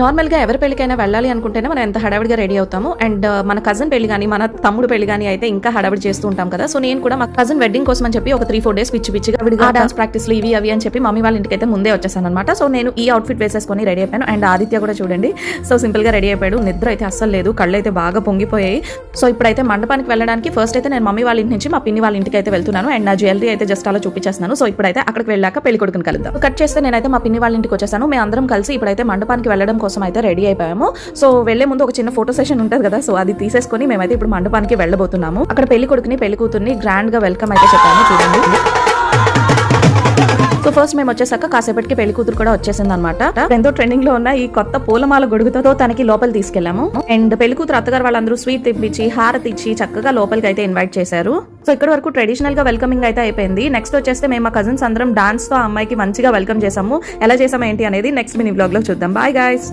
నార్మల్గా ఎవరి పెళ్లికైనా వెళ్ళాలి అనుకుంటేనే మనం ఎంత హడావిడిగా రెడీ అవుతాము. అండ్ మన కజిన్ పెళ్లి కానీ మన తమ్ముడు పెళ్లి కానీ అయితే ఇంకా హడావిడి చేస్తూ ఉంటాం కదా. సో నేను కూడా మా కజిన్ వెడ్డింగ్ కోసం అని చెప్పి ఒక 3-4 డేస్ పిచ్చిగా విడిగా డాన్స్ ప్రాక్టీస్లు ఇవి అవి అని చెప్పి మమ్మీ వాళ్ళ ఇంటికి అయితే ముందే వచ్చేసాను అనమాట. సో నేను ఈ అవుట్ఫిట్ వేసేసుకొని రెడీ అయిపోయాను. అండ్ ఆదిత్య కూడా చూడండి సో సింపుల్ గా రెడీ అయిపోయాడు. నిద్ర అయితే అస్సలు లేదు, కళ్ళు అయితే బాగా పొంగిపోయాయి. సో ఇప్పుడైతే మండపానికి వెళ్ళడానికి ఫస్ట్ అయితే నేను మమ్మీ వాళ్ళ ఇంటి నుంచి మా పిన్ని వాళ్ళ ఇంటికి అయితే వెళ్తున్నాను. అండ్ నా జ్యువెలరీ అయితే జస్ట్ అలా చూపించేస్తున్నాను. సో ఇప్పుడైతే అక్కడికి వెళ్ళాక పెళ్లి కొడుకుని కలుద్దాం. కట్ చేస్తే నేనైతే మా పిన్ని వాళ్ళ ఇంటికి వచ్చేసాను. మేము అందరం కలిసి ఇప్పుడైతే మండపానికి వెళ్ళడం కోసం అయితే రెడీ అయిపోయాము. సో వెళ్లే ముందు ఒక చిన్న ఫోటో సెషన్ ఉంటుంది కదా, సో అది తీసేసుకొని మేమైతే ఇప్పుడు మండపానికి వెళ్ళబోతున్నాము. అక్కడ పెళ్లి కొడుకుని పెళ్లి కూతుర్ని గ్రాండ్ గా వెల్కమ్ అయితే చెప్పాము చూడండి. సో ఫస్ట్ మేము వచ్చేసాక కాసేపటికి పెళ్లి కూతురు కూడా వచ్చేసింది అనమాట. ఎంతో ట్రెండింగ్ లో ఉన్న ఈ కొత్త పూలమాల గొడుగుతో తనకి లోపల తీసుకెళ్లాము. అండ్ పెళ్లి కూతురు అత్తగారు వాళ్ళందరూ స్వీట్ తిప్పించి హారతి ఇచ్చి చక్కగా లోపలికి అయితే ఇన్వైట్ చేశారు. సో ఇక్కడ వరకు ట్రెడిషనల్ గా వెల్కమింగ్ అయితే అయిపోయింది. నెక్స్ట్ వచ్చేస్తే మేము మా కజిన్స్ అందరం డాన్స్ తో ఆ అమ్మాయికి మంచిగా వెల్కమ్ చేసాము. ఎలా చేసాము ఏంటి అనేది నెక్స్ట్ మినీ బ్లాగ్ లో చూద్దాం. Bye guys.